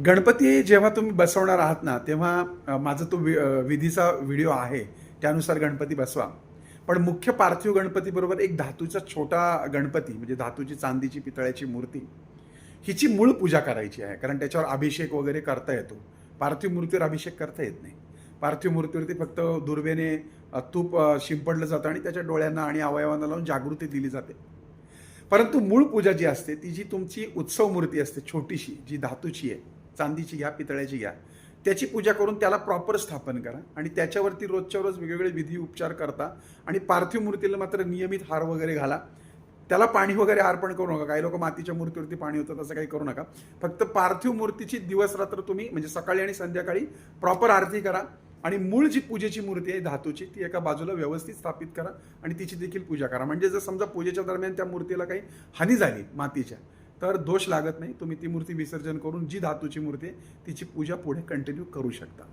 गणपती जेव्हा तुम्ही बसवणार आहात ना, तेव्हा माझा तो विधीचा व्हिडिओ आहे. त्यानुसार गणपती बसवा. पण मुख्य पार्थिव गणपतीबरोबर एक धातूचा छोटा गणपती म्हणजे धातूची, चांदीची, पितळ्याची मूर्ती, हिची मूळ पूजा करायची आहे. कारण त्याच्यावर अभिषेक वगैरे करता येतो. पार्थिव मूर्तीवर अभिषेक करता येत नाही. पार्थिव मूर्तीवरती फक्त दुर्वेने तूप शिंपडलं जातं आणि त्याच्या डोळ्यांना आणि अवयवांना लावून जागृती दिली जाते. परंतु मूळ पूजा जी असते ती जी तुमची उत्सव मूर्ती असते छोटीशी, जी धातूची आहे, चांदीची घ्या, पितळ्याची घ्या, त्याची पूजा करून त्याला प्रॉपर स्थापन करा आणि त्याच्यावरती रोजच्या रोज वेगवेगळे विधी उपचार करता आणि पार्थिव मूर्तीला मात्र नियमित हार वगैरे घाला. त्याला पाणी वगैरे अर्पण करू नका. काही लोक मातीच्या मूर्तीवरती पाणी होतं, तसं काही करू नका. फक्त पार्थिव मूर्तीची दिवस रात्र तुम्ही म्हणजे सकाळी आणि संध्याकाळी प्रॉपर आरती करा आणि मूळ जी पूजेची मूर्ती आहे धातूची ती एका बाजूला व्यवस्थित स्थापित करा आणि तिची देखील पूजा करा. म्हणजे जर समजा पूजेच्या दरम्यान त्या मूर्तीला काही हानी झाली मातीच्या, तर दोष लागत नाही. तुम्ही ती मूर्ती विसर्जन करून जी धातूची मूर्ती आहे तिची पूजा पुढे कंटिन्यू करू शकता.